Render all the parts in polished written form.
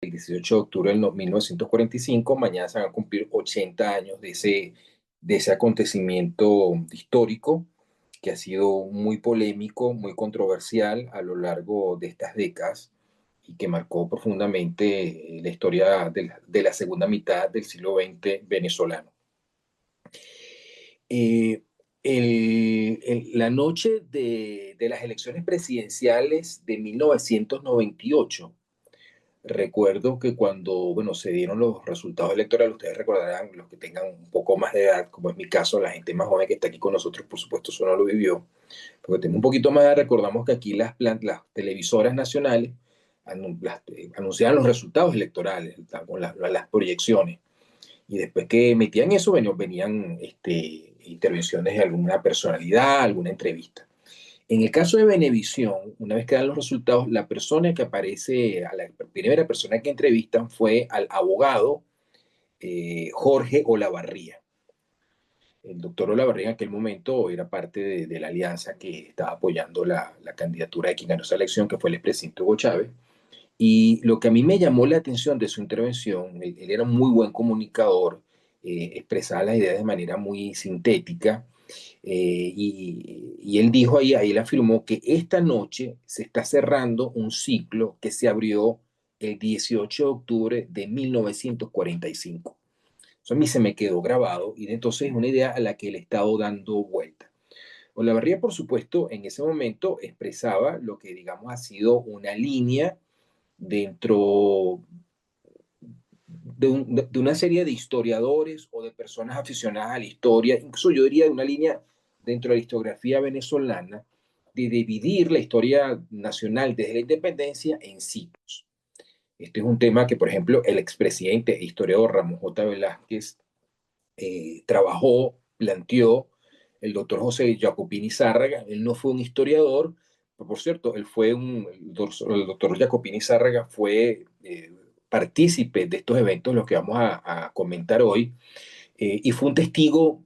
el 18 de octubre de 1945, mañana se van a cumplir 80 años de ese acontecimiento histórico que ha sido muy polémico, muy controversial a lo largo de estas décadas y que marcó profundamente la historia de la segunda mitad del siglo XX venezolano. Eh, la noche de las elecciones presidenciales de 1998, recuerdo que cuando, bueno, se dieron los resultados electorales, ustedes recordarán, los que tengan un poco más de edad, como es mi caso, la gente más joven que está aquí con nosotros, por supuesto, eso no lo vivió, porque tengo un poquito más de edad, recordamos que aquí las televisoras nacionales anunciaban los resultados electorales, con las proyecciones, y después que metían eso, venían intervenciones de alguna personalidad, alguna entrevista. En el caso de Venevisión, una vez que dan los resultados, la persona que aparece, a la primera persona que entrevistan fue al abogado Jorge Olavarría. El doctor Olavarría en aquel momento era parte de la alianza que estaba apoyando la candidatura de quien ganó esa elección, que fue el expresidente Hugo Chávez. Y lo que a mí me llamó la atención de su intervención, él era un muy buen comunicador, expresaba las ideas de manera muy sintética, y él dijo ahí él afirmó que esta noche se está cerrando un ciclo que se abrió el 18 de octubre de 1945. Eso a mí se me quedó grabado y entonces es una idea a la que le he estado dando vuelta. Olavarría, por supuesto, en ese momento expresaba lo que, digamos, ha sido una línea dentro de una serie de historiadores o de personas aficionadas a la historia, incluso yo diría de una línea dentro de la historiografía venezolana, de dividir la historia nacional desde la independencia en ciclos. Este es un tema que, por ejemplo, el expresidente e historiador Ramón J. Velázquez trabajó, planteó. El doctor José Jacopini Zárraga, él no fue un historiador, pero por cierto, el doctor Jacopini Zárraga fue partícipe de estos eventos, los que vamos a comentar hoy, y fue un testigo,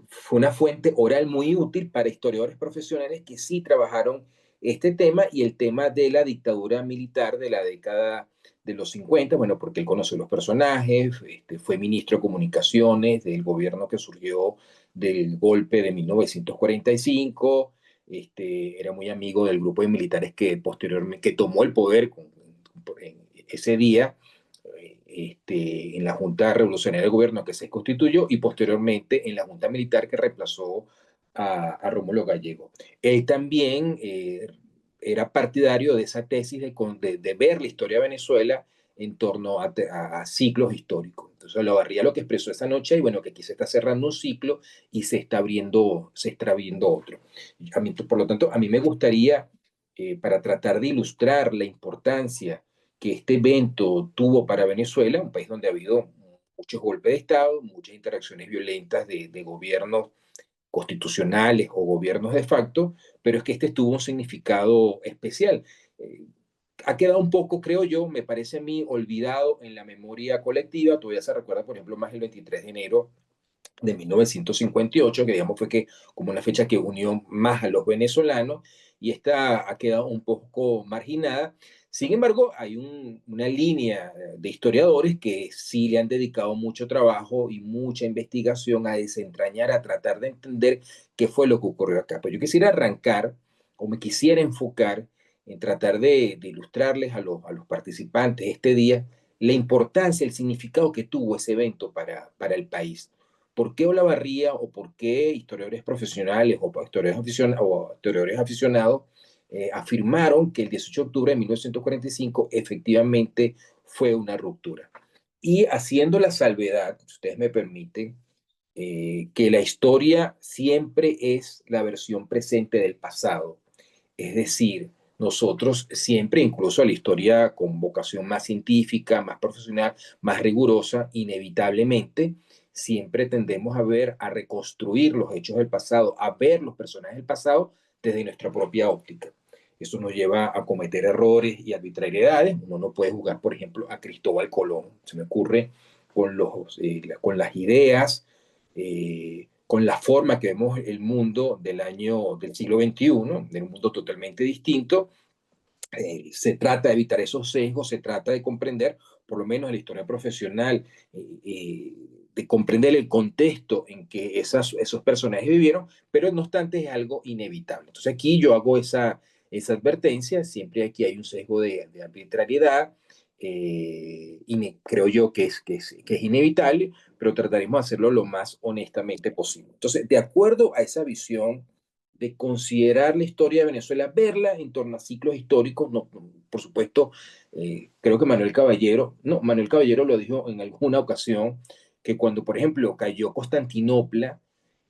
fue una fuente oral muy útil para historiadores profesionales que sí trabajaron este tema y el tema de la dictadura militar de la década de los 50, bueno, porque él conoce los personajes, fue ministro de Comunicaciones del gobierno que surgió del golpe de 1945, era muy amigo del grupo de militares que posteriormente que tomó el poder en ese día, en la Junta Revolucionaria del Gobierno que se constituyó y posteriormente en la Junta Militar que reemplazó a Rómulo Gallego. Él también era partidario de esa tesis de ver la historia de Venezuela en torno a ciclos históricos. Entonces Olavarría lo que expresó esa noche, y bueno, que aquí se está cerrando un ciclo y se está abriendo otro. Por lo tanto, a mí me gustaría, para tratar de ilustrar la importancia que este evento tuvo para Venezuela, un país donde ha habido muchos golpes de Estado, muchas interacciones violentas de gobiernos constitucionales o gobiernos de facto, pero es que este tuvo un significado especial. Eh, Ha quedado un poco, creo yo, me parece a mí, olvidado en la memoria colectiva. Todavía se recuerda, por ejemplo, más el 23 de enero de 1958, que digamos fue que como una fecha que unió más a los venezolanos, y esta ha quedado un poco marginada. Sin embargo, hay una línea de historiadores que sí le han dedicado mucho trabajo y mucha investigación a desentrañar, a tratar de entender qué fue lo que ocurrió acá. Pues yo quisiera arrancar, o me quisiera enfocar en tratar de ilustrarles a los participantes este día la importancia, el significado que tuvo ese evento para el país. ¿Por qué Olavarría o por qué historiadores profesionales o historiadores aficionados afirmaron que el 18 de octubre de 1945 efectivamente fue una ruptura? Y haciendo la salvedad, si ustedes me permiten, que la historia siempre es la versión presente del pasado. Es decir, nosotros siempre, incluso la historia con vocación más científica, más profesional, más rigurosa, inevitablemente, siempre tendemos a ver, a reconstruir los hechos del pasado, a ver los personajes del pasado desde nuestra propia óptica. Eso nos lleva a cometer errores y arbitrariedades. Uno no puede jugar, por ejemplo, a Cristóbal Colón. Se me ocurre con las ideas, con la forma que vemos el mundo del siglo XXI, de un mundo totalmente distinto, Se trata de evitar esos sesgos, se trata de comprender, por lo menos en la historia profesional, de comprender el contexto en que esos personajes vivieron, pero no obstante es algo inevitable. Entonces aquí yo hago esa advertencia, siempre aquí hay un sesgo de arbitrariedad, y creo yo que es inevitable, pero trataremos de hacerlo lo más honestamente posible. Entonces, de acuerdo a esa visión de considerar la historia de Venezuela, verla en torno a ciclos históricos, no, por supuesto, creo que Manuel Caballero lo dijo en alguna ocasión, que cuando, por ejemplo, cayó Constantinopla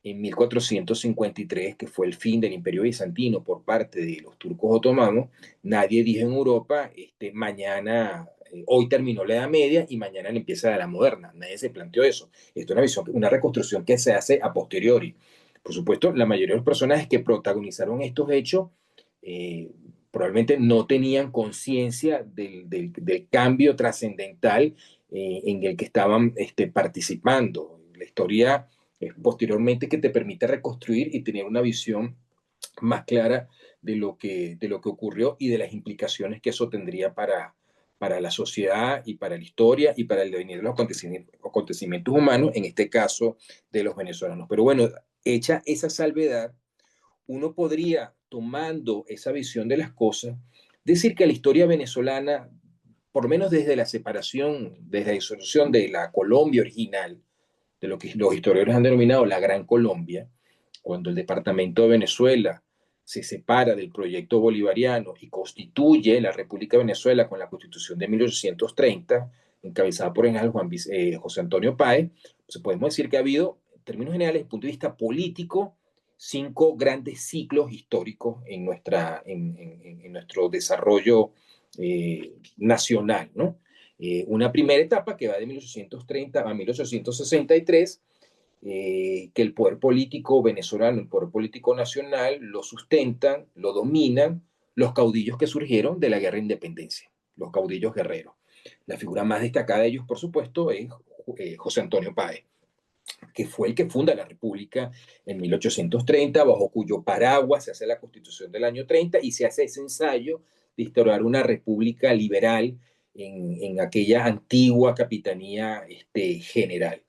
en 1453, que fue el fin del Imperio Bizantino por parte de los turcos otomanos, nadie dijo en Europa, mañana, hoy terminó la Edad Media y mañana empieza la Edad Moderna. Nadie se planteó eso. Esto es una visión, una reconstrucción que se hace a posteriori. Por supuesto, la mayoría de los personajes que protagonizaron estos hechos probablemente no tenían conciencia del cambio trascendental en el que estaban participando. La historia es posteriormente que te permite reconstruir y tener una visión más clara de lo que ocurrió y de las implicaciones que eso tendría para la sociedad y para la historia y para el devenir de los acontecimientos humanos, en este caso de los venezolanos. Pero bueno, hecha esa salvedad, uno podría, tomando esa visión de las cosas, decir que la historia venezolana, por lo menos desde la separación, desde la disolución de la Colombia original, de lo que los historiadores han denominado la Gran Colombia, cuando el departamento de Venezuela se separa del proyecto bolivariano y constituye la República de Venezuela con la Constitución de 1830, encabezada por el general José Antonio Páez, pues podemos decir que ha habido, en términos generales, desde el punto de vista político, 5 grandes ciclos históricos en nuestro desarrollo nacional, ¿no? Una primera etapa que va de 1830 a 1863, que el poder político venezolano, el poder político nacional, lo sustentan, lo dominan los caudillos que surgieron de la guerra de independencia, los caudillos guerreros. La figura más destacada de ellos, por supuesto, es José Antonio Páez, que fue el que funda la República en 1830, bajo cuyo paraguas se hace la Constitución del año 30 y se hace ese ensayo de instaurar una república liberal en aquella antigua capitanía general.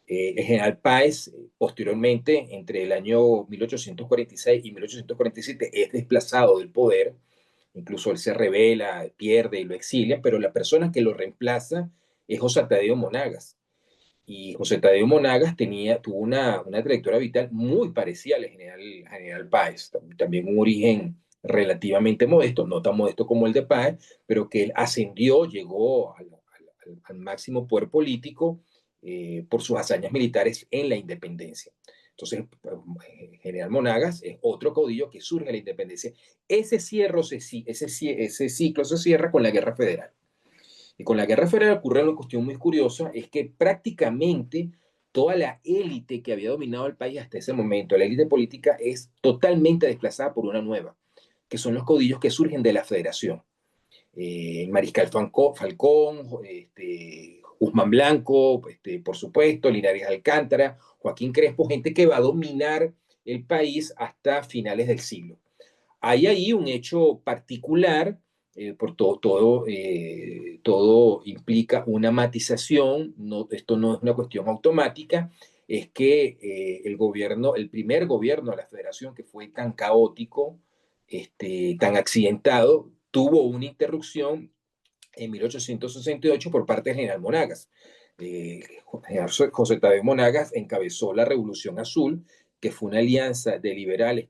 El general Páez, posteriormente, entre el año 1846 y 1847, es desplazado del poder, incluso él se rebela, pierde y lo exilia, pero la persona que lo reemplaza es José Tadeo Monagas. Y José Tadeo Monagas tuvo una trayectoria vital muy parecida al general Páez, también un origen relativamente modesto, no tan modesto como el de Páez, pero que él ascendió, llegó al máximo poder político por sus hazañas militares en la independencia. Entonces, General Monagas es otro caudillo que surge en la independencia. Ese ciclo se cierra con la Guerra Federal. Y con la Guerra Federal ocurre una cuestión muy curiosa, es que prácticamente toda la élite que había dominado el país hasta ese momento, la élite política, es totalmente desplazada por una nueva, que son los caudillos que surgen de la Federación. Mariscal Falcón, Guzmán Blanco, por supuesto, Linares Alcántara, Joaquín Crespo, gente que va a dominar el país hasta finales del siglo. Hay ahí un hecho particular, por todo implica una matización, esto no es una cuestión automática, es que el primer gobierno de la federación, que fue tan caótico, tan accidentado, tuvo una interrupción en 1868 por parte del general Monagas. José Tadeo Monagas encabezó la Revolución Azul, que fue una alianza de liberales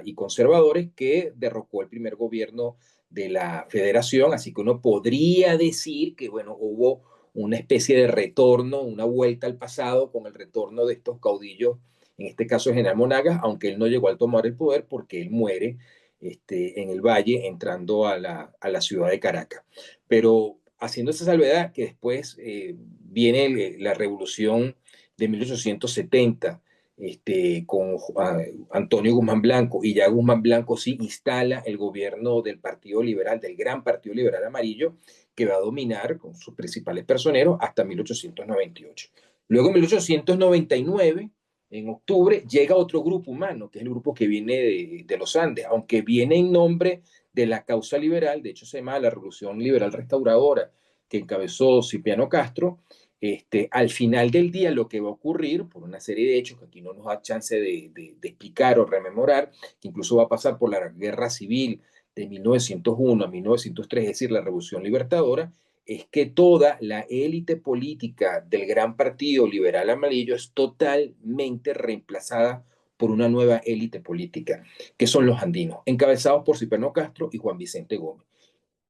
y conservadores que derrocó el primer gobierno de la federación, así que uno podría decir que, bueno, hubo una especie de retorno, una vuelta al pasado con el retorno de estos caudillos, en este caso el general Monagas, aunque él no llegó a tomar el poder porque él muere en el valle entrando a la ciudad de Caracas. Pero haciendo esa salvedad que después viene la revolución de 1870 con Antonio Guzmán Blanco, y ya Guzmán Blanco sí instala el gobierno del Partido Liberal, del Gran Partido Liberal Amarillo, que va a dominar con sus principales personeros hasta 1898. Luego en 1899, en octubre, llega otro grupo humano, que es el grupo que viene de los Andes, aunque viene en nombre de la causa liberal, de hecho se llama la Revolución Liberal Restauradora, que encabezó Cipriano Castro. Al final del día lo que va a ocurrir, por una serie de hechos que aquí no nos da chance de explicar o rememorar, que incluso va a pasar por la guerra civil de 1901 a 1903, es decir, la Revolución Libertadora, es que toda la élite política del gran partido liberal amarillo es totalmente reemplazada por una nueva élite política, que son los andinos, encabezados por Cipriano Castro y Juan Vicente Gómez.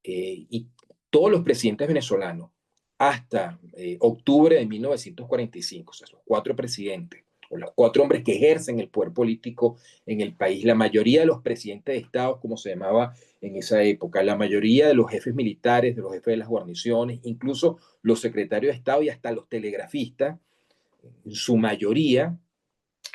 Y todos los presidentes venezolanos hasta octubre de 1945, o sea, los cuatro presidentes o los cuatro hombres que ejercen el poder político en el país, la mayoría de los presidentes de Estado, como se llamaba en esa época, la mayoría de los jefes militares, de los jefes de las guarniciones, incluso los secretarios de Estado y hasta los telegrafistas, en su mayoría,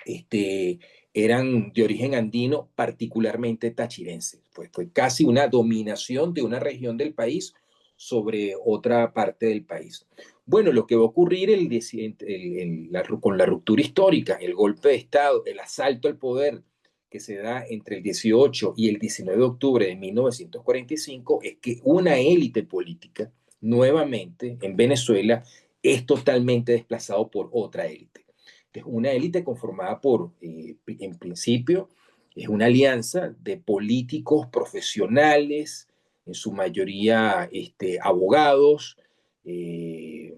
este, eran de origen andino, particularmente tachirense. Fue casi una dominación de una región del país sobre otra parte del país. Bueno, lo que va a ocurrir con la ruptura histórica, el golpe de Estado, el asalto al poder que se da entre el 18 y el 19 de octubre de 1945, es que una élite política, nuevamente en Venezuela, es totalmente desplazado por otra élite. Es una élite conformada por, en principio, es una alianza de políticos profesionales, en su mayoría abogados, eh,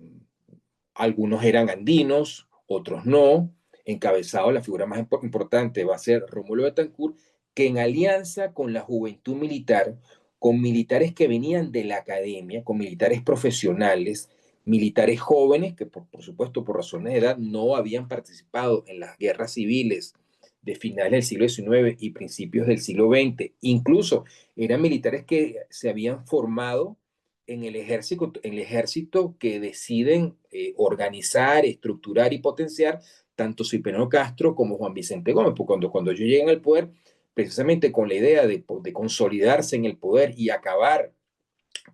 algunos eran andinos, otros no, encabezado la figura más importante va a ser Rómulo Betancourt, que en alianza con la juventud militar, con militares que venían de la academia, con militares profesionales, militares jóvenes que por supuesto por razones de edad no habían participado en las guerras civiles de finales del siglo XIX y principios del siglo XX. Incluso eran militares que se habían formado en el ejército que deciden organizar, estructurar y potenciar tanto Cipriano Castro como Juan Vicente Gómez, porque cuando ellos llegan al poder, precisamente con la idea de consolidarse en el poder y acabar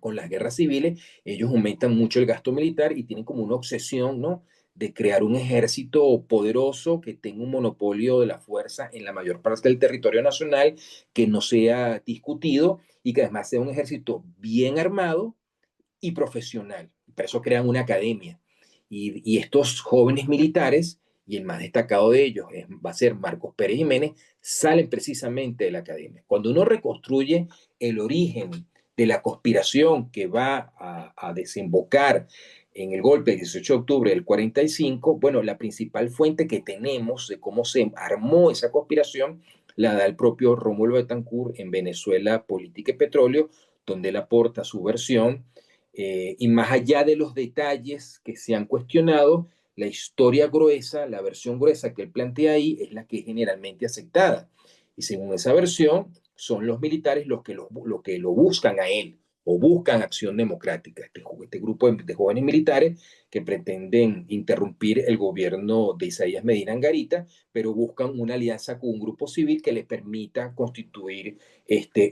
con las guerras civiles, ellos aumentan mucho el gasto militar y tienen como una obsesión, ¿no? De crear un ejército poderoso que tenga un monopolio de la fuerza en la mayor parte del territorio nacional, que no sea discutido y que además sea un ejército bien armado y profesional. Para eso crean una academia. Y estos jóvenes militares, y el más destacado de ellos va a ser Marcos Pérez Jiménez, salen precisamente de la academia. Cuando uno reconstruye el origen de la conspiración que va a desembocar en el golpe del 18 de octubre del 45, bueno, la principal fuente que tenemos de cómo se armó esa conspiración la da el propio Rómulo Betancourt en Venezuela, Política y Petróleo, donde él aporta su versión y más allá de los detalles que se han cuestionado, la historia gruesa, la versión gruesa que él plantea ahí es la que es generalmente aceptada. Y según esa versión, son los militares los que lo buscan a él o buscan acción democrática. Este grupo de jóvenes militares que pretenden interrumpir el gobierno de Isaías Medina Angarita, pero buscan una alianza con un grupo civil que les permita constituir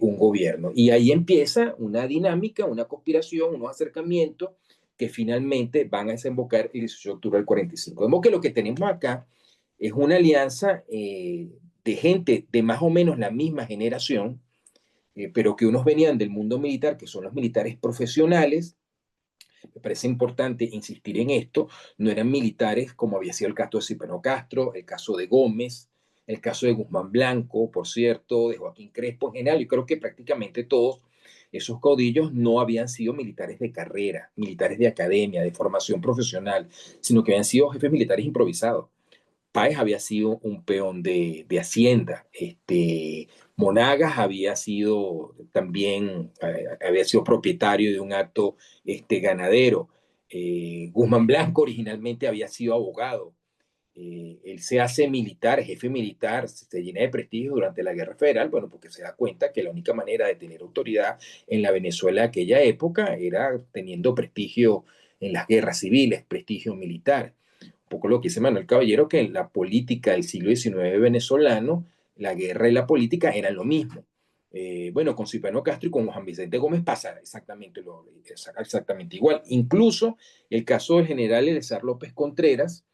un gobierno. Y ahí empieza una dinámica, una conspiración, unos acercamientos que finalmente van a desembocar el 18 de octubre del 45. De modo que lo que tenemos acá es una alianza de gente de más o menos la misma generación, pero que unos venían del mundo militar, que son los militares profesionales. Me parece importante insistir en esto, no eran militares como había sido el caso de Cipriano Castro, el caso de Gómez, el caso de Guzmán Blanco, por cierto, de Joaquín Crespo en general. Yo creo que prácticamente todos esos caudillos no habían sido militares de carrera, militares de academia, de formación profesional, sino que habían sido jefes militares improvisados. Páez había sido un peón de Hacienda. Monagas había sido también, había sido propietario de un acto ganadero. Guzmán Blanco originalmente había sido abogado. Él se hace militar, jefe militar, se llena de prestigio durante la Guerra Federal, bueno, porque se da cuenta que la única manera de tener autoridad en la Venezuela de aquella época era teniendo prestigio en las guerras civiles, prestigio militar poco lo que dice Manuel Caballero, que en la política del siglo XIX venezolano, la guerra y la política eran lo mismo. Bueno, con Cipriano Castro y con Juan Vicente Gómez pasa exactamente igual. Incluso el caso del general Eleazar López Contreras,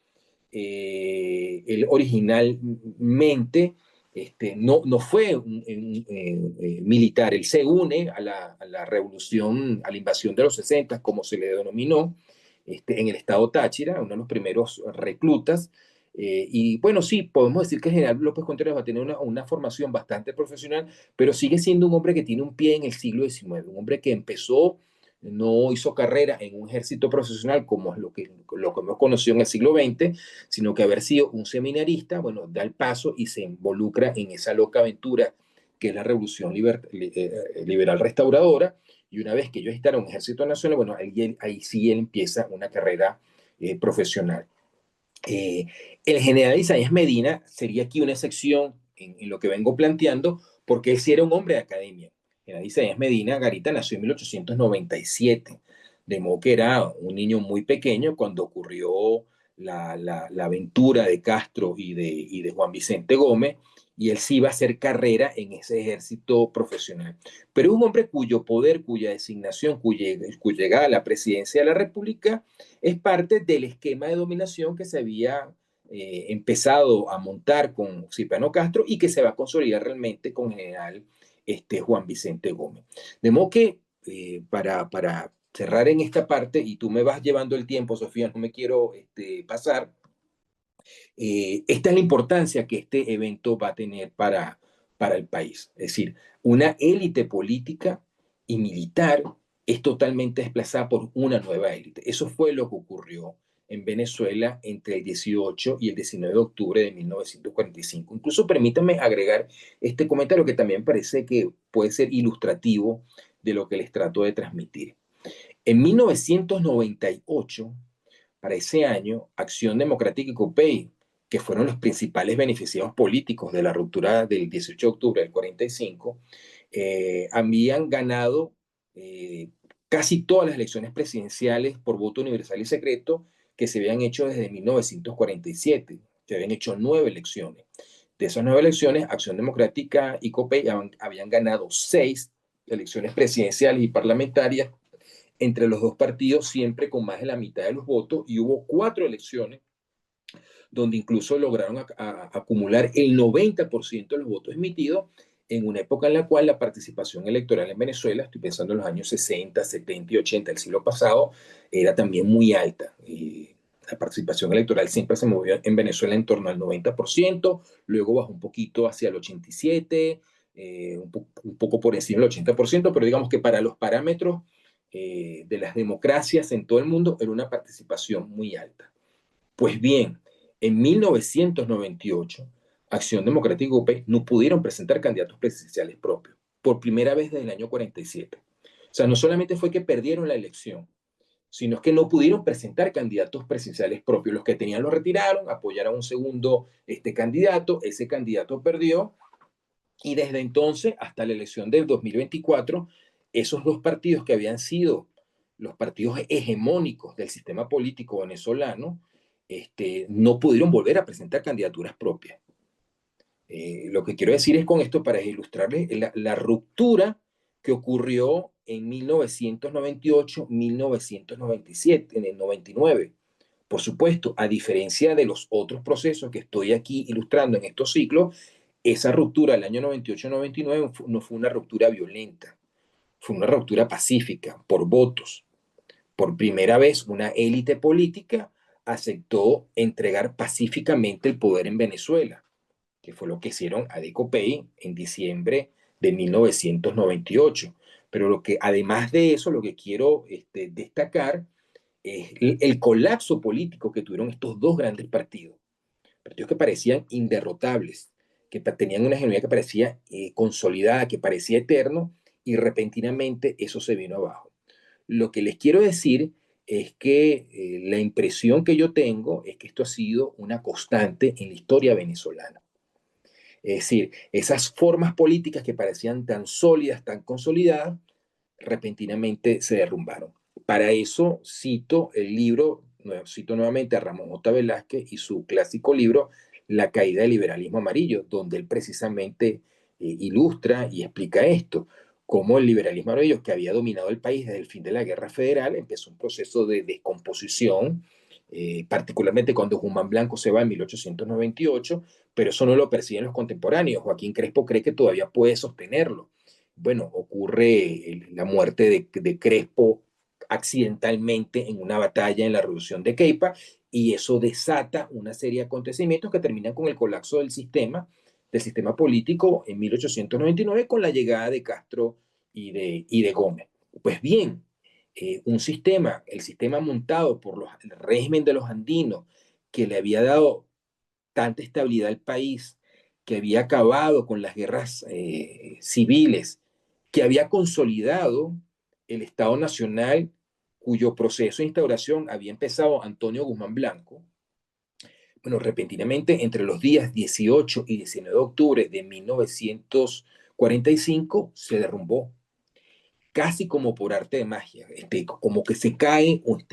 él originalmente no fue militar. Él se une a la revolución, a la invasión de los 60, como se le denominó, en el estado Táchira, uno de los primeros reclutas. Y bueno, sí, podemos decir que el general López Contreras va a tener una formación bastante profesional, pero sigue siendo un hombre que tiene un pie en el siglo XIX, un hombre que empezó, no hizo carrera en un ejército profesional como es lo que hemos conocido en el siglo XX, sino que haber sido un seminarista, bueno, da el paso y se involucra en esa loca aventura que es la revolución liberal restauradora. Y una vez que ellos están en un ejército nacional, bueno, ahí sí él empieza una carrera profesional. Eh, el general Isaías Medina sería aquí una excepción en lo que vengo planteando, porque él sí era un hombre de academia. El general Isaías Medina Garita nació en 1897, de modo que era un niño muy pequeño cuando ocurrió la aventura de Castro y de Juan Vicente Gómez, y él sí iba a hacer carrera en ese ejército profesional. Pero un hombre cuyo poder, cuya designación, cuya llegada a la presidencia de la República es parte del esquema de dominación que se había empezado a montar con Cipriano Castro y que se va a consolidar realmente con el general Juan Vicente Gómez. De modo que para cerrar en esta parte, y tú me vas llevando el tiempo, Sofía, no me quiero pasar, esta es la importancia que este evento va a tener para el país. Es decir, una élite política y militar es totalmente desplazada por una nueva élite. Eso fue lo que ocurrió en Venezuela entre el 18 y el 19 de octubre de 1945. Incluso permítanme agregar este comentario que también parece que puede ser ilustrativo de lo que les trato de transmitir. En 1998, para ese año, Acción Democrática y COPEI, que fueron los principales beneficiados políticos de la ruptura del 18 de octubre del 45, habían ganado casi todas las elecciones presidenciales por voto universal y secreto que se habían hecho desde 1947. Se habían hecho 9 elecciones. De esas 9 elecciones, Acción Democrática y COPEI habían ganado 6 elecciones presidenciales y parlamentarias entre los dos partidos, siempre con más de la mitad de los votos, y hubo 4 elecciones donde incluso lograron acumular el 90% de los votos emitidos en una época en la cual la participación electoral en Venezuela, estoy pensando en los años 60, 70 y 80 del siglo pasado, era también muy alta. La participación electoral siempre se movió en Venezuela en torno al 90%, luego bajó un poquito hacia el 87%, un poco por encima del 80%, pero digamos que para los parámetros de las democracias en todo el mundo era una participación muy alta. Pues bien, en 1998, Acción Democrática y COPEI no pudieron presentar candidatos presidenciales propios, por primera vez desde el año 47. O sea, no solamente fue que perdieron la elección, sino que no pudieron presentar candidatos presidenciales propios. Los que tenían los retiraron, apoyaron a un segundo candidato, ese candidato perdió, y desde entonces hasta la elección del 2024, esos dos partidos que habían sido los partidos hegemónicos del sistema político venezolano, no pudieron volver a presentar candidaturas propias. Lo que quiero decir es con esto para ilustrarles la ruptura que ocurrió en 1998-1997, en el 99. Por supuesto, a diferencia de los otros procesos que estoy aquí ilustrando en estos ciclos, esa ruptura del año 98-99 no fue una ruptura violenta, fue una ruptura pacífica, por votos. Por primera vez, una élite política aceptó entregar pacíficamente el poder en Venezuela, que fue lo que hicieron Adecopey en diciembre de 1998. Pero además de eso, lo que quiero destacar es el colapso político que tuvieron estos dos grandes partidos que parecían inderrotables, que tenían una hegemonía que parecía consolidada, que parecía eterno, y repentinamente eso se vino abajo. Lo que les quiero decir es que la impresión que yo tengo es que esto ha sido una constante en la historia venezolana. Es decir, esas formas políticas que parecían tan sólidas, tan consolidadas, repentinamente se derrumbaron. Para eso cito nuevamente a Ramón J. Velázquez y su clásico libro La caída del liberalismo amarillo, donde él precisamente ilustra y explica esto, cómo el liberalismo amarillo que había dominado el país desde el fin de la Guerra Federal empezó un proceso de descomposición particularmente cuando Guzmán Blanco se va en 1898, pero eso no lo persiguen los contemporáneos. Joaquín Crespo cree que todavía puede sostenerlo. Bueno, ocurre la muerte de Crespo accidentalmente en una batalla en la Revolución de Queipa, y eso desata una serie de acontecimientos que terminan con el colapso del sistema político en 1899 con la llegada de Castro y de Gómez. Pues bien, el sistema montado por el régimen de los andinos, que le había dado tanta estabilidad al país, que había acabado con las guerras civiles, que había consolidado el Estado Nacional, cuyo proceso de instauración había empezado Antonio Guzmán Blanco. Bueno, repentinamente, entre los días 18 y 19 de octubre de 1945, se derrumbó, casi como por arte de magia, como que se cae un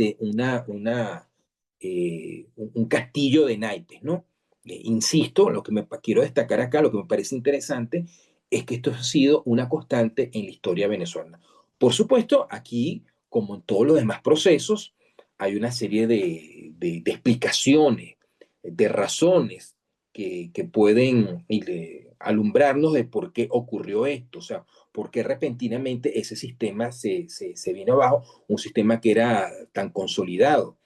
castillo de naipes, ¿no? Insisto, lo que quiero destacar acá, lo que me parece interesante, es que esto ha sido una constante en la historia venezolana. Por supuesto, aquí, como en todos los demás procesos, hay una serie de explicaciones, de razones que pueden alumbrarnos de por qué ocurrió esto. O sea, por qué repentinamente ese sistema se vino abajo, un sistema que era tan consolidado.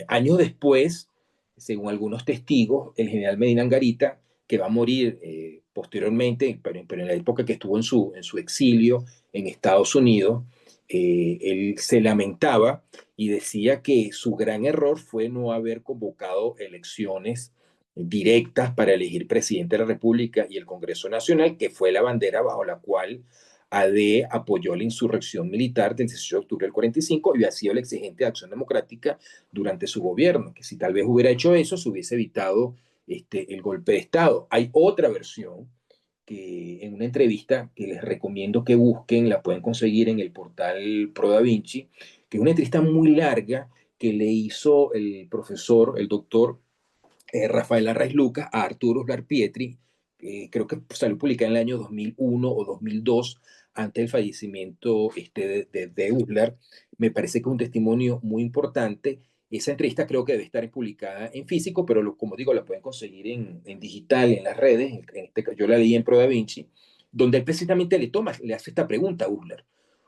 Años después, según algunos testigos, el general Medina Angarita, que va a morir posteriormente, pero en la época que estuvo en su exilio en Estados Unidos, él se lamentaba y decía que su gran error fue no haber convocado elecciones directas para elegir presidente de la República y el Congreso Nacional, que fue la bandera bajo la cual AD apoyó la insurrección militar del 18 de octubre del 45 y había sido el exigente de Acción Democrática durante su gobierno, que si tal vez hubiera hecho eso, se hubiese evitado el golpe de Estado. Hay otra versión que en una entrevista que les recomiendo que busquen, la pueden conseguir en el portal Pro Da Vinci, que es una entrevista muy larga que le hizo el profesor, el doctor Rafael Arraiz Lucas a Arturo Uslar Pietri, creo que salió publicada en el año 2001 o 2002, antes del fallecimiento de Uslar. Me parece que es un testimonio muy importante. Esa entrevista creo que debe estar publicada en físico, pero como digo, la pueden conseguir en digital, en las redes. Yo la leí en Pro Da Vinci, donde él precisamente le hace esta pregunta a Uslar.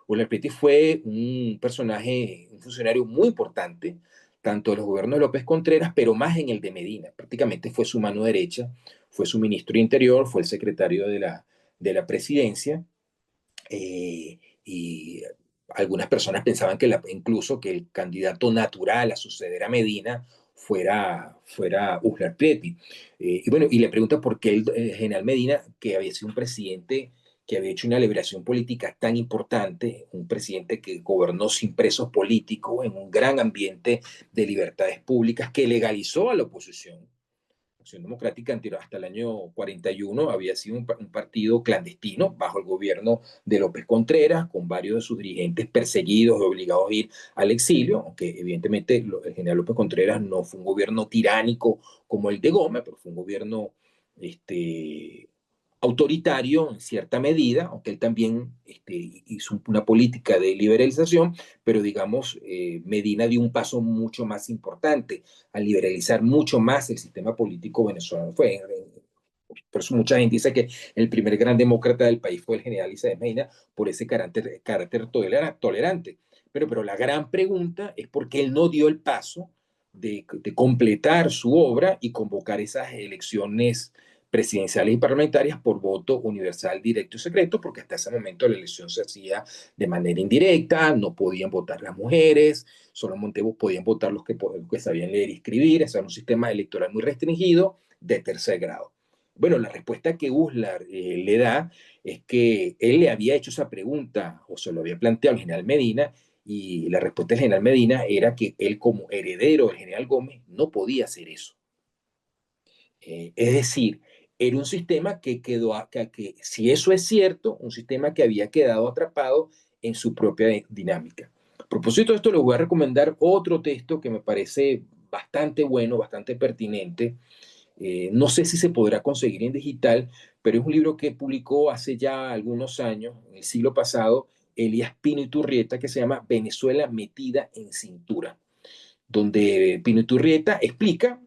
Uslar Pietri fue un personaje, un funcionario muy importante, tanto de los gobiernos de López Contreras, pero más en el de Medina. Prácticamente fue su mano derecha, fue su ministro de Interior, fue el secretario de la presidencia, y algunas personas pensaban que incluso que el candidato natural a suceder a Medina fuera Uslar Pietri. Y bueno, y le pregunta por qué el general Medina, que había sido un presidente que había hecho una liberación política tan importante, un presidente que gobernó sin presos políticos, en un gran ambiente de libertades públicas, que legalizó a la oposición. Acción Democrática hasta el año 41 había sido un partido clandestino bajo el gobierno de López Contreras, con varios de sus dirigentes perseguidos y obligados a ir al exilio, aunque evidentemente el general López Contreras no fue un gobierno tiránico como el de Gómez, pero fue un gobierno autoritario en cierta medida, aunque él también hizo una política de liberalización, pero digamos, Medina dio un paso mucho más importante a liberalizar mucho más el sistema político venezolano. Por eso mucha gente dice que el primer gran demócrata del país fue el general Isaac Medina por ese carácter tolerante. Pero la gran pregunta es por qué él no dio el paso de completar su obra y convocar esas elecciones presidenciales y parlamentarias por voto universal, directo y secreto, porque hasta ese momento la elección se hacía de manera indirecta, no podían votar las mujeres, solamente podían votar los que sabían leer y escribir, ese era un sistema electoral muy restringido de tercer grado. Bueno, la respuesta que Uslar le da es que él le había hecho esa pregunta o se lo había planteado al general Medina, y la respuesta del general Medina era que él, como heredero del general Gómez, no podía hacer eso. Es decir, era un sistema que quedó, si eso es cierto, un sistema que había quedado atrapado en su propia dinámica. A propósito de esto, les voy a recomendar otro texto que me parece bastante bueno, bastante pertinente. No sé si se podrá conseguir en digital, pero es un libro que publicó hace ya algunos años, en el siglo pasado, Elías Pino y Turrieta, que se llama Venezuela metida en cintura. donde Pino Iturrieta explica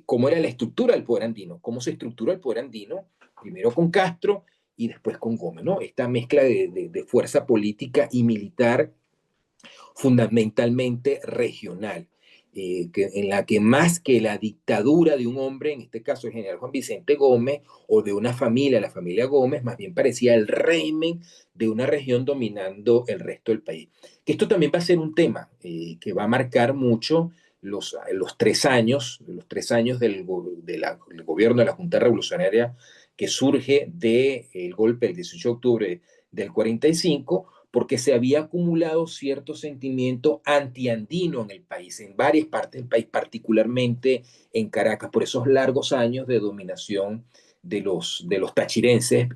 cómo era la estructura del poder andino, cómo se estructura el poder andino, primero con Castro y después con Gómez, ¿no? Esta mezcla de fuerza política y militar fundamentalmente regional, en la que más que la dictadura de un hombre, en este caso el general Juan Vicente Gómez, o de una familia, la familia Gómez, más bien parecía el régimen de una región dominando el resto del país. Que esto también va a ser un tema que va a marcar mucho los 3 años, del gobierno de la Junta Revolucionaria que surge del golpe del 18 de octubre del 45, porque se había acumulado cierto sentimiento antiandino en el país, en varias partes del país, particularmente en Caracas, por esos largos años de dominación de los tachirenses,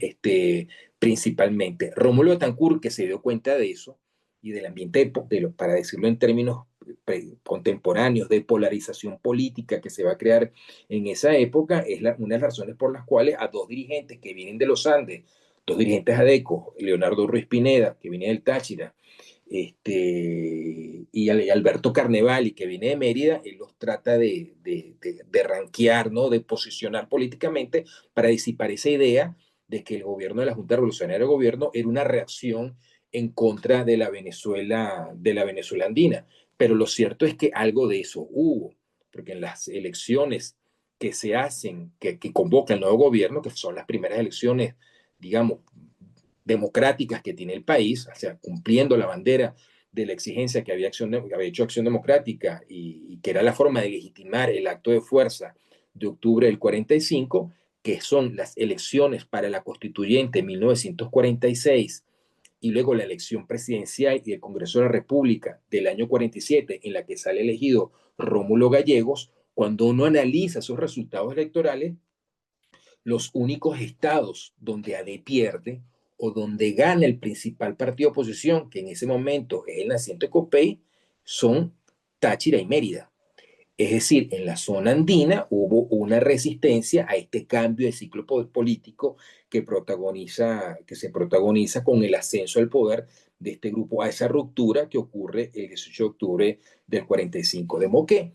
principalmente. Rómulo Betancourt, que se dio cuenta de eso, y del ambiente, para decirlo en términos contemporáneos, de polarización política que se va a crear en esa época, es una de las razones por las cuales a dos dirigentes que vienen de los Andes, dos dirigentes ADECO, Leonardo Ruiz Pineda, que viene del Táchira, y Alberto Carnevali, que viene de Mérida, él los trata de ranquear, ¿no? De posicionar políticamente para disipar esa idea de que el gobierno de la Junta Revolucionaria del Gobierno era una reacción en contra de la Venezuela andina. Pero lo cierto es que algo de eso hubo, porque en las elecciones que se hacen, que convoca el nuevo gobierno, que son las primeras elecciones, digamos, democráticas que tiene el país, o sea, cumpliendo la bandera de la exigencia que había hecho Acción Democrática y que era la forma de legitimar el acto de fuerza de octubre del 45, que son las elecciones para la constituyente en 1946 y luego la elección presidencial y el Congreso de la República del año 47, en la que sale elegido Rómulo Gallegos. Cuando uno analiza esos resultados electorales, los únicos estados donde AD pierde o donde gana el principal partido de oposición, que en ese momento es el naciente Copey, son Táchira y Mérida. Es decir, en la zona andina hubo una resistencia a este cambio de ciclo político que se protagoniza con el ascenso al poder de este grupo, a esa ruptura que ocurre el 18 de octubre del 45. De modo que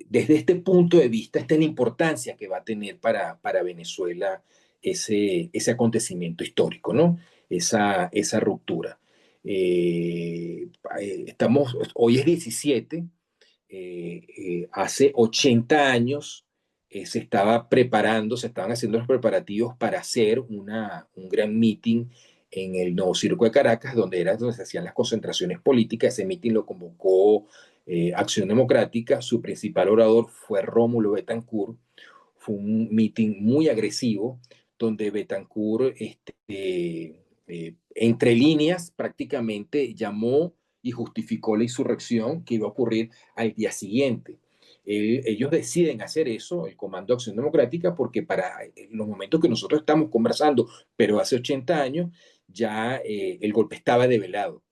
desde este punto de vista, esta es la importancia que va a tener para Venezuela ese acontecimiento histórico, ¿no? Esa ruptura. Hoy es 17, hace 80 años se estaban haciendo los preparativos para hacer un gran meeting en el Nuevo Circo de Caracas, donde se hacían las concentraciones políticas. Ese meeting lo convocó Acción Democrática. Su principal orador fue Rómulo Betancourt. Fue un meeting muy agresivo, donde Betancourt, entre líneas, prácticamente llamó y justificó la insurrección que iba a ocurrir al día siguiente. Ellos deciden hacer eso, el Comando de Acción Democrática, porque para los momentos que nosotros estamos conversando, pero hace 80 años, ya el golpe estaba develado.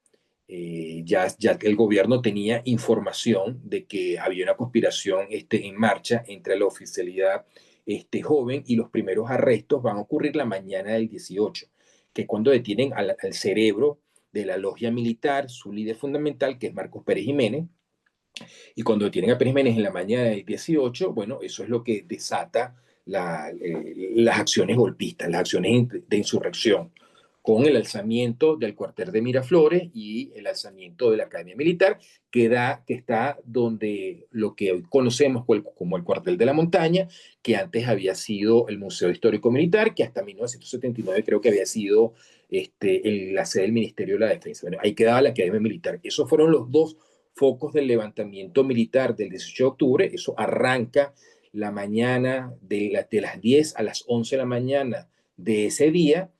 Ya el gobierno tenía información de que había una conspiración en marcha entre la oficialidad joven, y los primeros arrestos van a ocurrir la mañana del 18, que es cuando detienen al cerebro de la logia militar, su líder fundamental, que es Marcos Pérez Jiménez. Y cuando detienen a Pérez Jiménez en la mañana del 18, bueno, eso es lo que desata las acciones golpistas, las acciones de insurrección, con el alzamiento del cuartel de Miraflores y el alzamiento de la Academia Militar, que está donde lo que hoy conocemos como el cuartel de la montaña, que antes había sido el Museo Histórico Militar, que hasta 1979 creo que había sido la sede del Ministerio de la Defensa. Bueno, ahí quedaba la Academia Militar. Esos fueron los dos focos del levantamiento militar del 18 de octubre. Eso arranca la mañana de las 10 a las 11 de la mañana de ese día,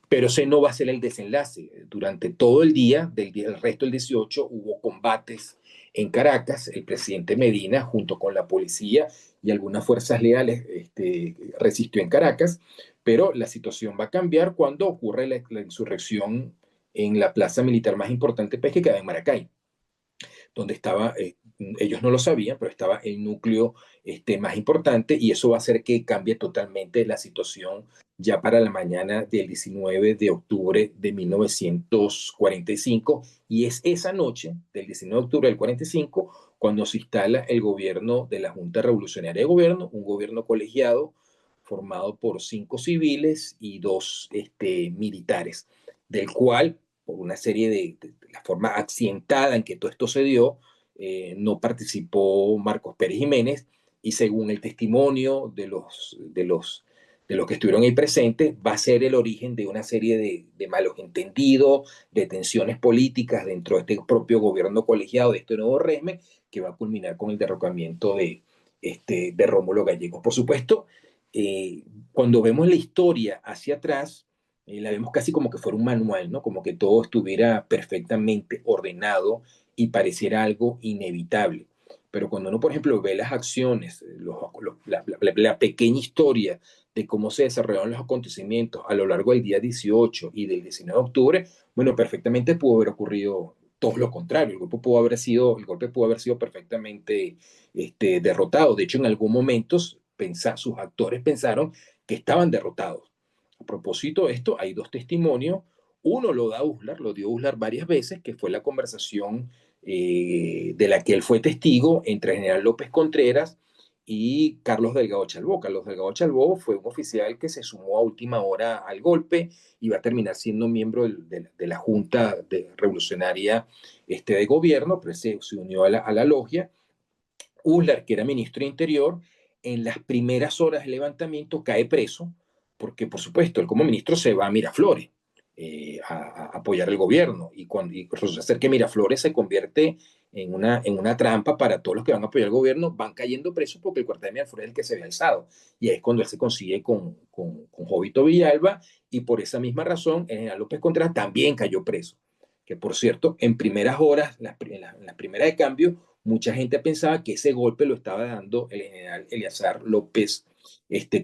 pero ese no va a ser el desenlace. Durante todo el día, el resto del 18, hubo combates en Caracas. El presidente Medina, junto con la policía y algunas fuerzas leales, resistió en Caracas, pero la situación va a cambiar cuando ocurre la insurrección en la plaza militar más importante, pues, que queda en Maracay. donde estaba, ellos no lo sabían, pero estaba el núcleo más importante, y eso va a hacer que cambie totalmente la situación ya para la mañana del 19 de octubre de 1945, y es esa noche del 19 de octubre del 45 cuando se instala el gobierno de la Junta Revolucionaria de Gobierno, un gobierno colegiado formado por 5 civiles y 2 militares, del cual, por una serie de la forma accidentada en que todo esto se dio, no participó Marcos Pérez Jiménez, y según el testimonio de los que estuvieron ahí presentes, va a ser el origen de una serie de malos entendidos, de tensiones políticas dentro de este propio gobierno colegiado, de este nuevo régimen, que va a culminar con el derrocamiento de Rómulo Gallegos. Por supuesto, cuando vemos la historia hacia atrás, la vemos casi como que fuera un manual, ¿no? Como que todo estuviera perfectamente ordenado y pareciera algo inevitable. Pero cuando uno, por ejemplo, ve las acciones, la pequeña historia de cómo se desarrollaron los acontecimientos a lo largo del día 18 y del 19 de octubre, bueno, perfectamente pudo haber ocurrido todo lo contrario. El golpe pudo haber sido perfectamente derrotado. De hecho, en algún momento sus actores pensaron que estaban derrotados. A propósito de esto, hay 2 testimonios. Uno lo dio Uslar varias veces, que fue la conversación de la que él fue testigo entre el general López Contreras y Carlos Delgado Chalbó. Carlos Delgado Chalbó fue un oficial que se sumó a última hora al golpe y va a terminar siendo miembro de la Junta Revolucionaria de Gobierno, pero se unió a la logia. Uslar, que era ministro de Interior, en las primeras horas del levantamiento cae preso, porque por supuesto él como ministro se va a Miraflores a apoyar el gobierno, y resulta ser que Miraflores se convierte en una trampa para todos los que van a apoyar el gobierno, van cayendo presos porque el cuartel de Miraflores es el que se había alzado, y ahí es cuando él se consigue con Jovito Villalba, y por esa misma razón el general López Contreras también cayó preso, que por cierto, en primeras horas, en las primeras de cambio, mucha gente pensaba que ese golpe lo estaba dando el general Eleazar López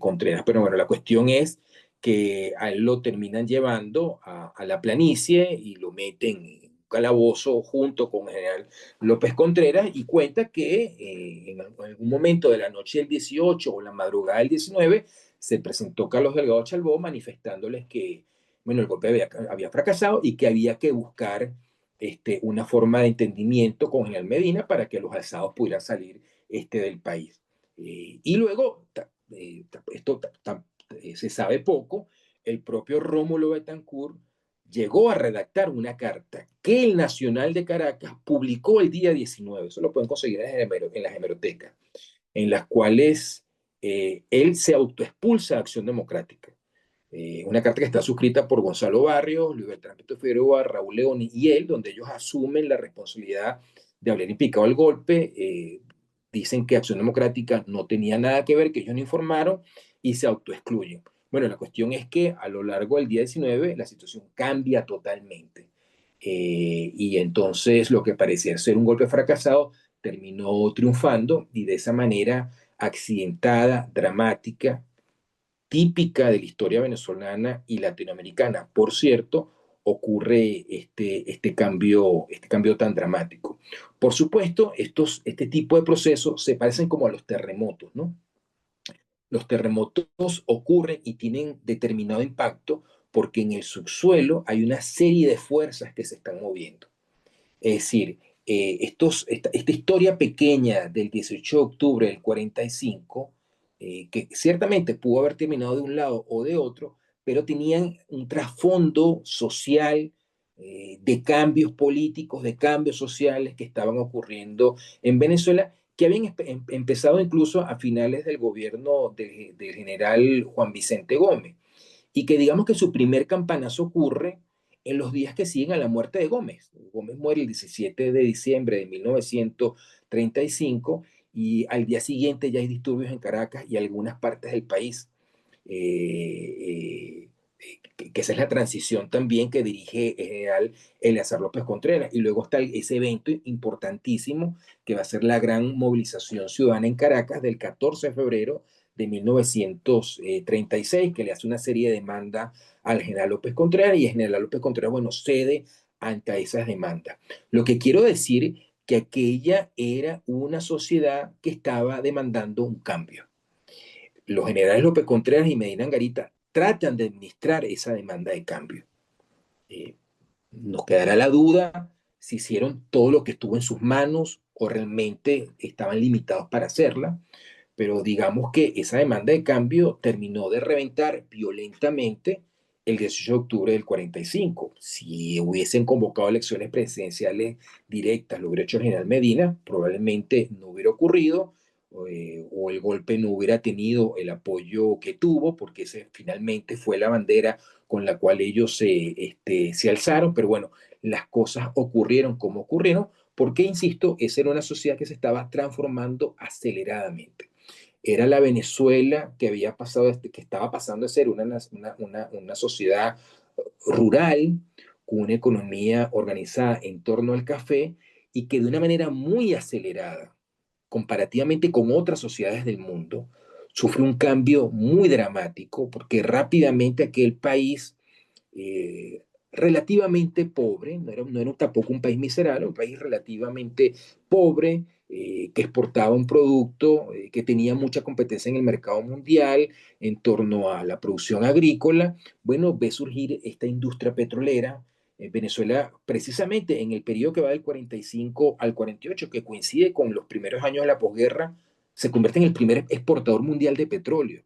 Contreras. Pero bueno, la cuestión es que a él lo terminan llevando a la planicie y lo meten en un calabozo junto con el general López Contreras, y cuenta que en algún momento de la noche del 18 o la madrugada del 19 se presentó Carlos Delgado Chalbó manifestándoles que, bueno, el golpe había fracasado y que había que buscar una forma de entendimiento con General Medina para que los alzados pudieran salir del país. Y luego, esto se sabe poco, el propio Rómulo Betancourt llegó a redactar una carta que el Nacional de Caracas publicó el día 19, eso lo pueden conseguir en las hemerotecas, en las cuales él se autoexpulsa de Acción Democrática. Una carta que está suscrita por Gonzalo Barrios, Luis Bertrán Figueroa, Raúl Leoni y él, donde ellos asumen la responsabilidad de haber implicado el golpe. Dicen que Acción Democrática no tenía nada que ver, que ellos no informaron, y se autoexcluyen. Bueno, la cuestión es que a lo largo del día 19 la situación cambia totalmente. Y entonces lo que parecía ser un golpe fracasado terminó triunfando, y de esa manera accidentada, dramática, típica de la historia venezolana y latinoamericana, por cierto, ocurre este cambio tan dramático. Por supuesto, este tipo de procesos se parecen como a los terremotos, ¿no? Los terremotos ocurren y tienen determinado impacto porque en el subsuelo hay una serie de fuerzas que se están moviendo. Es decir, esta historia pequeña del 18 de octubre del 45, que ciertamente pudo haber terminado de un lado o de otro, pero tenían un trasfondo social, de cambios políticos, de cambios sociales que estaban ocurriendo en Venezuela, que habían empezado incluso a finales del gobierno del general Juan Vicente Gómez, y que digamos que su primer campanazo ocurre en los días que siguen a la muerte de Gómez. Gómez muere el 17 de diciembre de 1935, y al día siguiente ya hay disturbios en Caracas y algunas partes del país. Eh, que esa es la transición también que dirige el general Eleazar López Contreras. Y luego está ese evento importantísimo que va a ser la gran movilización ciudadana en Caracas del 14 de febrero de 1936, que le hace una serie de demandas al general López Contreras, y el general López Contreras, bueno, cede ante esas demandas. Lo que quiero decir que aquella era una sociedad que estaba demandando un cambio. Los generales López Contreras y Medina Angarita tratan de administrar esa demanda de cambio. Eh, Nos quedará la duda si hicieron todo lo que estuvo en sus manos o realmente estaban limitados para hacerla, pero digamos que esa demanda de cambio terminó de reventar violentamente el 18 de octubre del 45. Si hubiesen convocado elecciones presidenciales directas, lo hubiera hecho el general Medina, probablemente no hubiera ocurrido, o el golpe no hubiera tenido el apoyo que tuvo, porque ese finalmente fue la bandera con la cual ellos se alzaron, pero bueno, las cosas ocurrieron como ocurrieron, porque, insisto, esa era una sociedad que se estaba transformando aceleradamente. Era la Venezuela que había pasado, que estaba pasando de ser una sociedad rural, con una economía organizada en torno al café y que de una manera muy acelerada, comparativamente con otras sociedades del mundo, sufre un cambio muy dramático porque rápidamente aquel país eh, relativamente pobre, no era tampoco un país miserable, un país relativamente pobre, que exportaba un producto, que tenía mucha competencia en el mercado mundial en torno a la producción agrícola. Bueno, ve surgir esta industria petrolera. Venezuela, precisamente en el periodo que va del 45 al 48, que coincide con los primeros años de la posguerra, se convierte en el primer exportador mundial de petróleo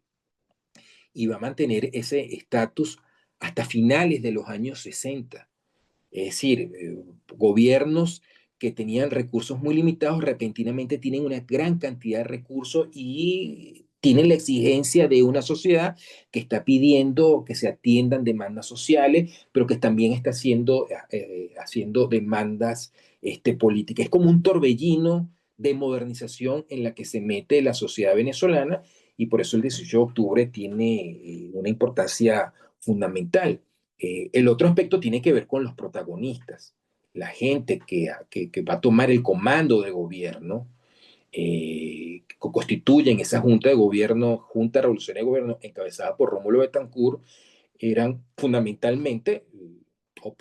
y va a mantener ese estatus hasta finales de los años 60. Es decir, gobiernos que tenían recursos muy limitados repentinamente tienen una gran cantidad de recursos y tienen la exigencia de una sociedad que está pidiendo que se atiendan demandas sociales, pero que también está haciendo demandas políticas. Es como un torbellino de modernización en la que se mete la sociedad venezolana y por eso el 18 de octubre tiene una importancia fundamental. El otro aspecto tiene que ver con los protagonistas, la gente que va a tomar el comando de gobierno, que constituyen esa junta de gobierno, Junta Revolucionaria de Gobierno, encabezada por Rómulo Betancourt, eran fundamentalmente, o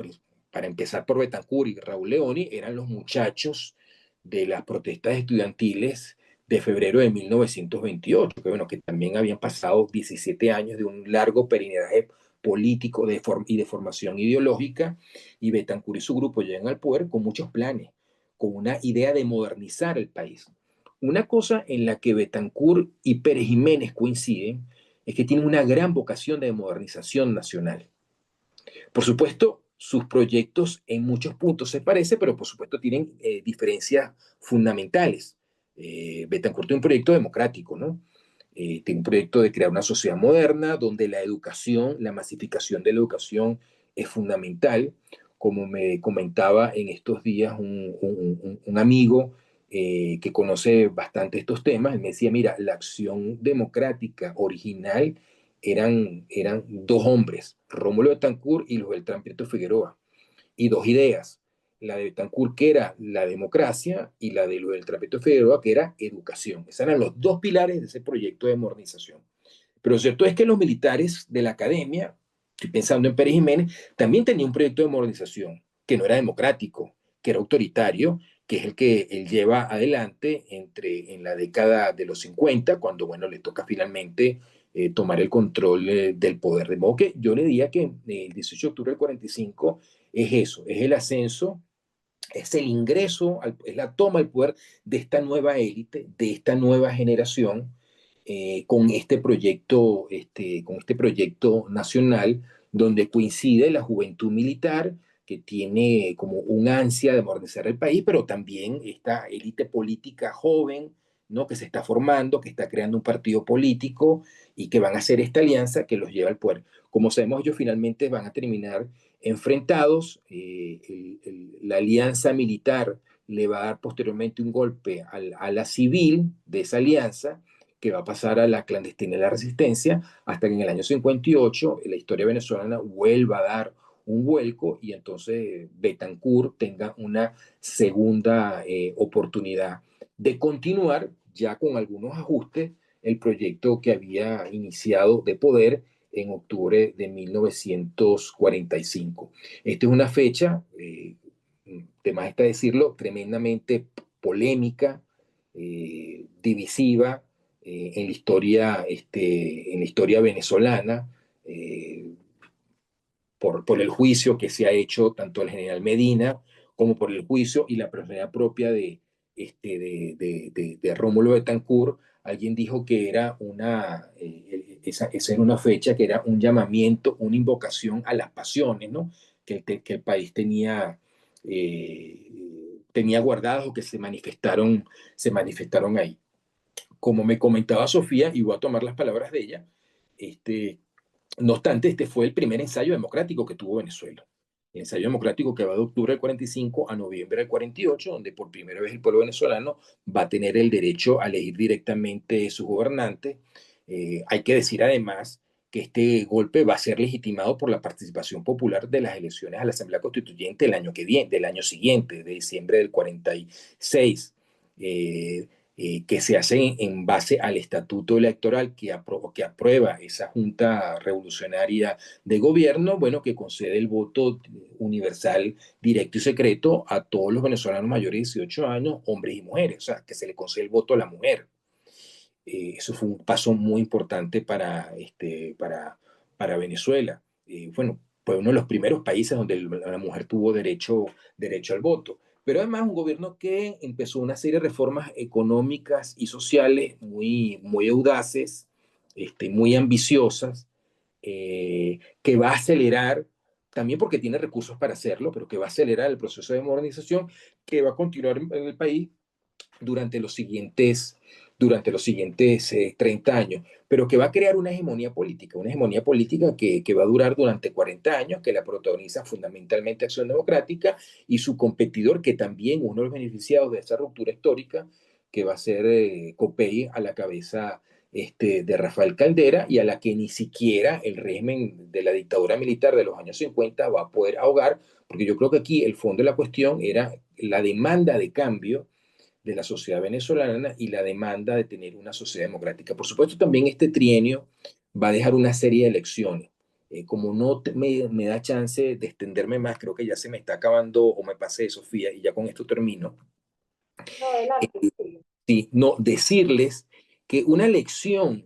para empezar por Betancourt y Raúl Leoni, eran los muchachos de las protestas estudiantiles de febrero de 1928, que bueno, que también habían pasado 17 años de un largo peregrinaje político y de formación ideológica, y Betancourt y su grupo llegan al poder con muchos planes, con una idea de modernizar el país. Una cosa en la que Betancourt y Pérez Jiménez coinciden es que tienen una gran vocación de modernización nacional. Por supuesto, sus proyectos en muchos puntos se parecen, pero por supuesto tienen diferencias fundamentales. Betancourt tiene un proyecto democrático, ¿no? Tiene un proyecto de crear una sociedad moderna donde la educación, la masificación de la educación es fundamental. Como me comentaba en estos días un amigo que conoce bastante estos temas, él me decía, mira, la acción democrática original eran dos hombres, Rómulo Betancourt y Luis Beltrán Prieto Figueroa, y dos ideas, la de Betancourt que era la democracia y la de Luis Beltrán Prieto Figueroa que era educación. Esos eran los dos pilares de ese proyecto de modernización. Pero lo cierto es que los militares de la academia, estoy pensando en Pérez Jiménez, también tenían un proyecto de modernización que no era democrático, que era autoritario, que es el que él lleva adelante en la década de los 50, cuando, bueno, le toca finalmente tomar el control del poder. De modo que yo le diría que el 18 de octubre del 45 es eso, es el ascenso, es el ingreso, es la toma al poder de esta nueva élite, de esta nueva generación, con este proyecto nacional, donde coincide la juventud militar, que tiene como un ansia de modernizar el país, pero también esta élite política joven, ¿no? Que se está formando, que está creando un partido político y que van a hacer esta alianza que los lleva al poder. Como sabemos, ellos finalmente van a terminar enfrentados. La alianza militar le va a dar posteriormente un golpe a la civil de esa alianza, que va a pasar a la clandestina de la resistencia, hasta que en el año 58 la historia venezolana vuelva a dar un vuelco y entonces Betancourt tenga una segunda oportunidad de continuar ya con algunos ajustes el proyecto que había iniciado de poder en octubre de 1945. Esta es una fecha de más está decirlo, tremendamente polémica, divisiva en la historia venezolana, eh, por el juicio que se ha hecho tanto al general Medina como por el juicio y la personalidad propia de Rómulo Betancourt. Alguien dijo que era esa era una fecha que era un llamamiento, una invocación a las pasiones, ¿no? Que el país tenía guardadas o que se manifestaron ahí. Como me comentaba Sofía, y voy a tomar las palabras de ella, este, no obstante, este fue el primer ensayo democrático que tuvo Venezuela. El ensayo democrático que va de octubre del 45 a noviembre del 48, donde por primera vez el pueblo venezolano va a tener el derecho a elegir directamente sus gobernantes. Hay que decir además que este golpe va a ser legitimado por la participación popular de las elecciones a la Asamblea Constituyente del año siguiente, de diciembre del 46. Que se hace en base al estatuto electoral que aprueba esa Junta Revolucionaria de Gobierno, bueno, que concede el voto universal, directo y secreto a todos los venezolanos mayores de 18 años, hombres y mujeres, o sea, que se le concede el voto a la mujer. Eso fue un paso muy importante para Venezuela. Bueno, fue uno de los primeros países donde la mujer tuvo derecho al voto. Pero además un gobierno que empezó una serie de reformas económicas y sociales muy audaces, muy ambiciosas, que va a acelerar, también porque tiene recursos para hacerlo, pero que va a acelerar el proceso de modernización que va a continuar en el país durante los siguientes, durante los siguientes 30 años, pero que va a crear una hegemonía política que va a durar durante 40 años, que la protagoniza fundamentalmente Acción Democrática y su competidor, que también uno de los beneficiados de esa ruptura histórica, que va a ser Copey a la cabeza de Rafael Caldera y a la que ni siquiera el régimen de la dictadura militar de los años 50 va a poder ahogar, porque yo creo que aquí el fondo de la cuestión era la demanda de cambio de la sociedad venezolana y la demanda de tener una sociedad democrática. Por supuesto, también este trienio va a dejar una serie de elecciones. Como no me da chance de extenderme más, creo que ya se me está acabando o me pasé, Sofía, y ya con esto termino. No, adelante, sí. Sí, no, decirles que una lección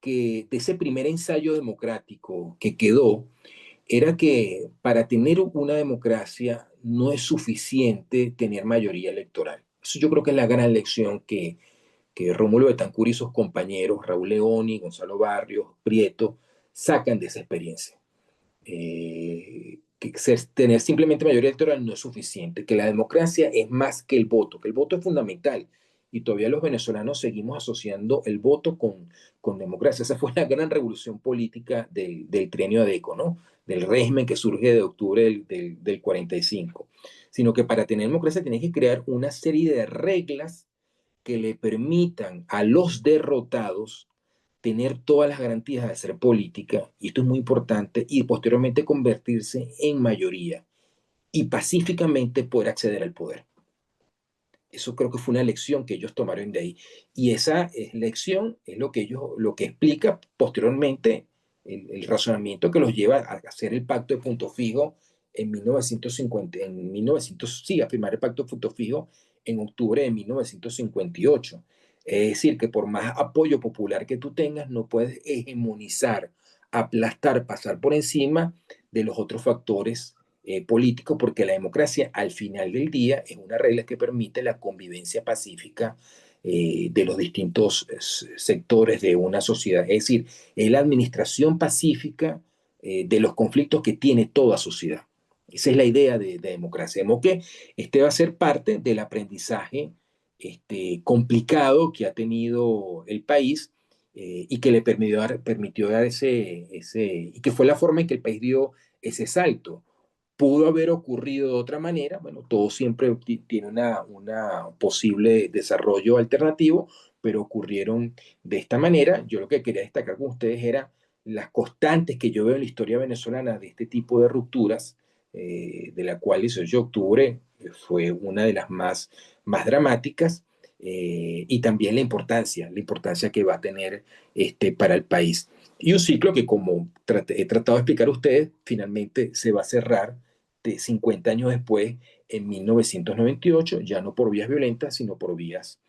de ese primer ensayo democrático que quedó era que para tener una democracia no es suficiente tener mayoría electoral. Eso yo creo que es la gran lección que Rómulo Betancourt y sus compañeros, Raúl Leoni, Gonzalo Barrios, Prieto, sacan de esa experiencia. Tener simplemente mayoría electoral no es suficiente, que la democracia es más que el voto es fundamental. Y todavía los venezolanos seguimos asociando el voto con democracia. Esa fue la gran revolución política del trienio ADECO, ¿no? Del régimen que surge de octubre del 45. Sino que para tener democracia tienes que crear una serie de reglas que le permitan a los derrotados tener todas las garantías de hacer política, y esto es muy importante, y posteriormente convertirse en mayoría y pacíficamente poder acceder al poder. Eso creo que fue una lección que ellos tomaron de ahí. Y esa lección es lo que explica posteriormente el razonamiento que los lleva a hacer el pacto de punto fijo en 1950, sí, a firmar el pacto de punto fijo en octubre de 1958. Es decir, que por más apoyo popular que tú tengas, no puedes hegemonizar, aplastar, pasar por encima de los otros factores político, porque la democracia al final del día es una regla que permite la convivencia pacífica de los distintos sectores de una sociedad. Es decir, es la administración pacífica de los conflictos que tiene toda sociedad. Esa es la idea de democracia. Vemos que este va a ser parte del aprendizaje complicado que ha tenido el país y que le permitió dar y que fue la forma en que el país dio ese salto. Pudo haber ocurrido de otra manera, bueno, todo siempre tiene una posible desarrollo alternativo, pero ocurrieron de esta manera. Yo lo que quería destacar con ustedes era las constantes que yo veo en la historia venezolana de este tipo de rupturas, de la cual el 18 de octubre fue una de las más dramáticas, y también la importancia que va a tener para el país. Y un ciclo que, como he tratado de explicar a ustedes, finalmente se va a cerrar 50 años después, en 1998, ya no por vías violentas, sino por vías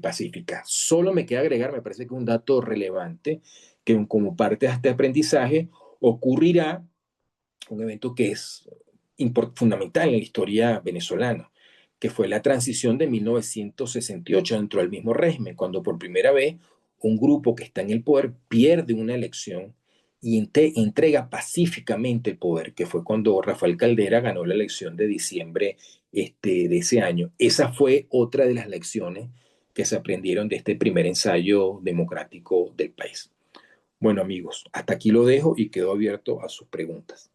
pacíficas. Solo me queda agregar, me parece que un dato relevante, que como parte de este aprendizaje ocurrirá un evento que es fundamental en la historia venezolana, que fue la transición de 1968 dentro del mismo régimen, cuando por primera vez un grupo que está en el poder pierde una elección y entrega pacíficamente el poder, que fue cuando Rafael Caldera ganó la elección de diciembre de ese año. Esa fue otra de las lecciones que se aprendieron de este primer ensayo democrático del país. Bueno, amigos, hasta aquí lo dejo y quedo abierto a sus preguntas.